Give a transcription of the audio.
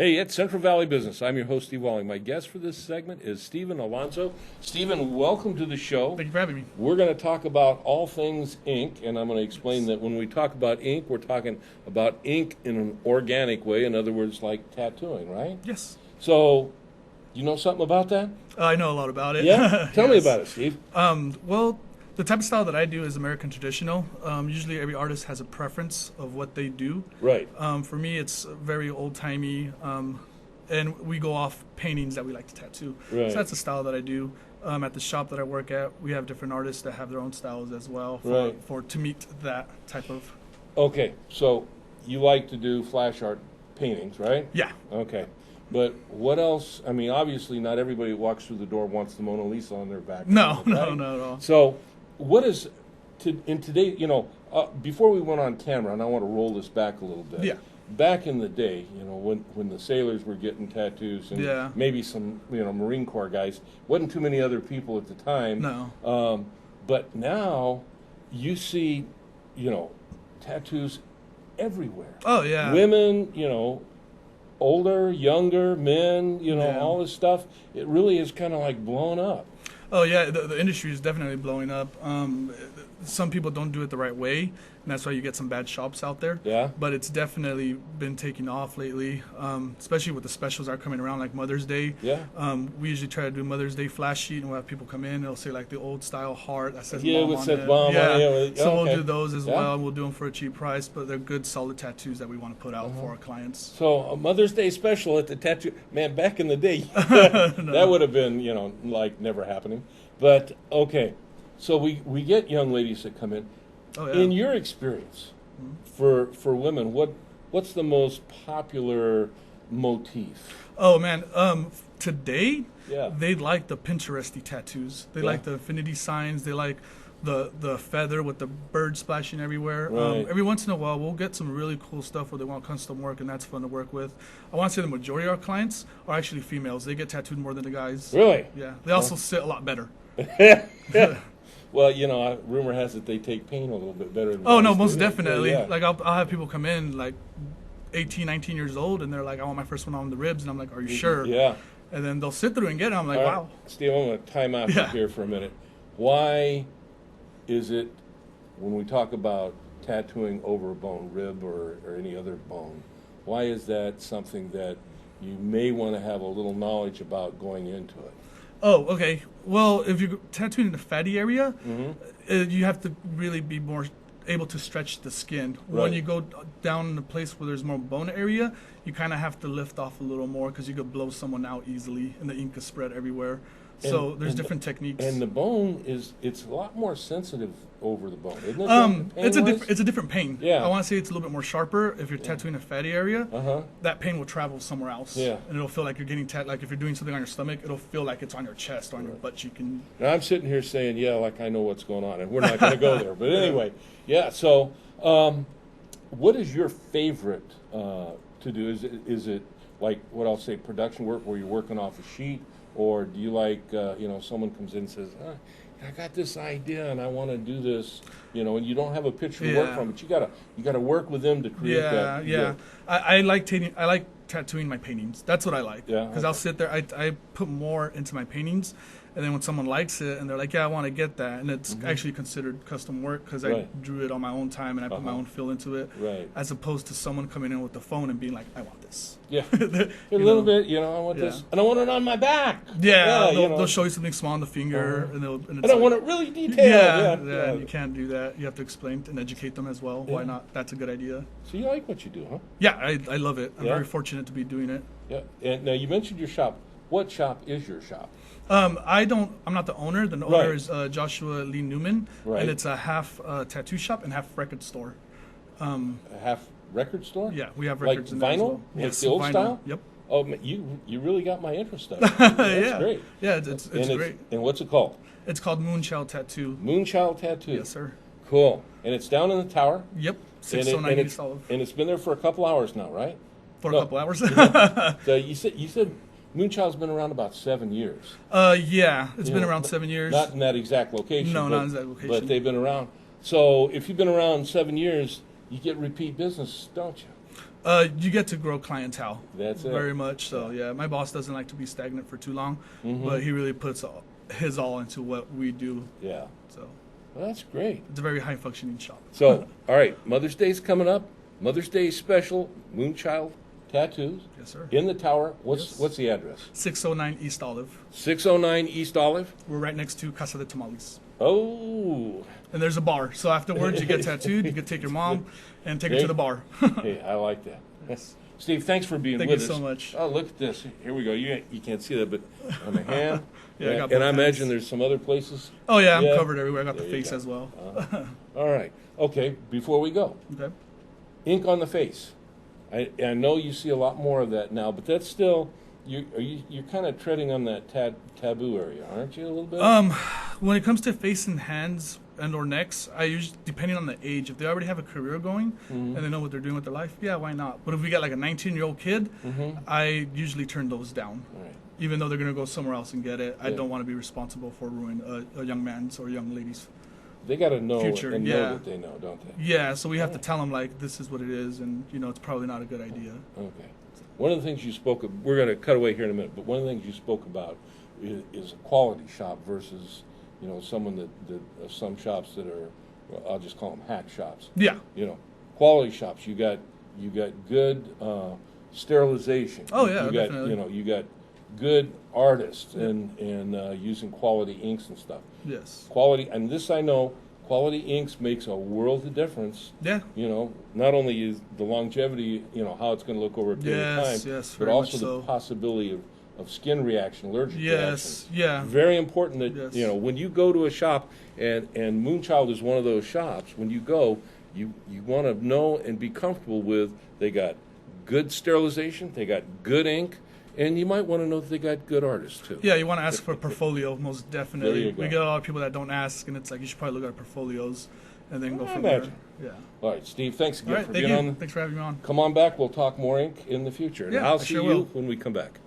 Hey, it's Central Valley Business. I'm your host, Steve Walling. My guest for this segment is Stephen Alonzo. Stephen, welcome to the show. Thank you for having me. We're going to talk about all things ink, and I'm going to explain that when we talk about ink, we're talking about ink in an organic way. In other words, like tattooing, right? Yes. So, you know something about that? I know a lot about it. Yeah? Tell me about it, Steve. Well, the type of style that I do is American traditional. Usually every artist has a preference of what they do. Right. For me, it's very old-timey, and we go off paintings that we like to tattoo. Right. So that's the style that I do. At the shop that I work at, we have different artists that have their own styles as well to meet that type of... Okay, so you like to do flash art paintings, right? Yeah. Okay. But what else? I mean, obviously not everybody who walks through the door wants the Mona Lisa on their back. No, right? not at all. So what is, in today, before we went on camera, and I want to roll this back a little bit. Yeah. Back in the day, when the sailors were getting tattoos and maybe some, Marine Corps guys, wasn't too many other people at the time. No. But now you see, tattoos everywhere. Oh, yeah. Women, older, younger, men, all this stuff. It really is kind of like blown up. Oh, yeah, the industry is definitely blowing up. Some people don't do it the right way, and that's why you get some bad shops out there. Yeah. But it's definitely been taking off lately, especially with the specials that are coming around, like Mother's Day. Yeah. We usually try to do Mother's Day flash sheet, and we'll have people come in, and they'll say, like, the old-style heart that says mom on it. Mom yeah. on it. So we'll do those as well, and we'll do them for a cheap price, but they're good, solid tattoos that we want to put out for our clients. So a Mother's Day special at the tattoo, man, back in the day, that would have been, like never happening. But, okay, so we get young ladies that come in. Oh, yeah. In your experience, for women, what's the most popular motif? Oh, man, today, Yeah. they like the Pinteresty tattoos. They like the infinity signs. They like the feather with the bird splashing everywhere. Right. Every once in a while, we'll get some really cool stuff where they want custom work, and that's fun to work with. I want to say the majority of our clients are actually females. They get tattooed more than the guys. Really? Yeah. They also sit a lot better. Well, rumor has it they take pain a little bit better than Oh, no, guys most do. definitely. Yeah. Like, I'll have people come in, like, 18, 19 years old, and they're like, I want my first one on the ribs. And I'm like, are you sure? Yeah. And then they'll sit through and get it. I'm like, All right. wow. Steve, I'm going to time out here for a minute. Why is it, when we talk about tattooing over a bone, rib or any other bone, why is that something that you may want to have a little knowledge about going into it? Oh, okay. Well, if you're tattooing in the fatty area, you have to really be more able to stretch the skin. Right. When you go down in a place where there's more bone area, you kind of have to lift off a little more because you could blow someone out easily, and the ink is spread everywhere. So there's different techniques. And the bone it's a lot more sensitive over the bone, isn't it? It's a different pain. Yeah. I want to say it's a little bit more sharper. If you're tattooing a fatty area, that pain will travel somewhere else. Yeah. And it'll feel like you're getting like if you're doing something on your stomach, it'll feel like it's on your chest or on your butt cheek. And Now I'm sitting here saying, yeah, like I know what's going on, and we're not going to go there. But anyway, yeah. So, what is your favorite to do? Is it like what I'll say production work where you're working off a sheet? Or do you like, someone comes in and says, I got this idea and I want to do this, and you don't have a picture to work from, but you gotta work with them to create that. Yeah. I like tattooing my paintings. That's what I like. Yeah. Because I'll sit there, I put more into my paintings, and then when someone likes it and they're like, yeah, I want to get that, and it's actually considered custom work because I drew it on my own time and I put my own feel into it, as opposed to someone coming in with the phone and being like, I want this. Yeah, a little bit, I want this, and I want it on my back. Yeah, they'll show you something small on the finger, and I want it really detailed. Yeah, and you can't do that. You have to explain and educate them as well. Why not? That's a good idea. So you like what you do, huh? Yeah, I love it. I'm very fortunate to be doing it. Yeah, and now you mentioned your shop. What shop is your shop? I'm not the owner. The owner is Joshua Lee Newman, and it's a half tattoo shop and half record store. A half record store? Yeah, we have records like in there as vinyl, well. like Yes, the old vinyl. style. Yep. Oh, you really got my interest up. That's great. Yeah, it's great. And what's it called? It's called Moonchild Tattoo. Moonchild Tattoo. Yes, sir. Cool. And it's down in the tower. Yep. 609 East Olive. And it's been there for a couple hours now, right? For a couple hours. So you said Moonchild's been around about 7 years. Yeah, it's been around 7 years. Not in that exact location. No, not in that location. But they've been around. So if you've been around 7 years, you get repeat business, don't you? You get to grow clientele. That's it. Very much so. Yeah, my boss doesn't like to be stagnant for too long, but he really puts his all into what we do. Yeah. So. Well, that's great. It's a very high functioning shop. So, all right, Mother's Day's coming up. Mother's Day special, Moonchild Tattoos. Yes, sir. In the tower. What's the address? 609 East Olive. 609 East Olive. We're right next to Casa de Tamales. Oh. And there's a bar. So afterwards, you get tattooed. You can take your mom and take her to the bar. Hey, I like that. Yes. Steve, thanks for being Thank with you us. so much. Oh, look at this. Here we go. You can't see that, but on the hand. Yeah, I got and I both imagine hands. there's some other places. Oh, yeah, I'm covered everywhere. I got the There you face go. as well. All right. Okay, before we go, Okay. ink on the face. I know you see a lot more of that now, but that's still, you're kind of treading on that taboo area, aren't you, a little bit? When it comes to face and hands and or necks, I usually, depending on the age, if they already have a career going and they know what they're doing with their life, yeah, why not? But if we got like a 19-year-old kid, I usually turn those down. Right. Even though they're going to go somewhere else and get it, I don't want to be responsible for ruining a young man's or young lady's They got to know future. and Yeah. know that they know, don't they? Yeah, so we have to tell them, like, this is what it is, and, it's probably not a good idea. Okay. One of the things you spoke of, we're going to cut away here in a minute, but one of the things you spoke about is a quality shop versus, someone that some shops that are, well, I'll just call them hack shops. Yeah. Quality shops. You got good sterilization. Oh, yeah, you got definitely. you got good artists and using quality inks and stuff. Yes. Quality, and this I know, quality inks makes a world of difference. Yeah. Not only is the longevity, how it's going to look over a period of time, Yes, but very also much the so. possibility of skin reaction, allergic Yes, reaction. yeah. Very important that, Yes. when you go to a shop, and Moonchild is one of those shops, when you go, you want to know and be comfortable with they got good sterilization, they got good ink, and you might want to know that they got good artists too. Yeah, you want to ask for a portfolio, most definitely. There you go. We get a lot of people that don't ask, and it's like, you should probably look at our portfolios and then go I from imagine. there. Yeah. All right, Steve, thanks again All right, for thank being you. on. Thanks for having me on. Come on back. We'll talk more ink in the future. And Yeah, I'll I see sure you will. when we come back.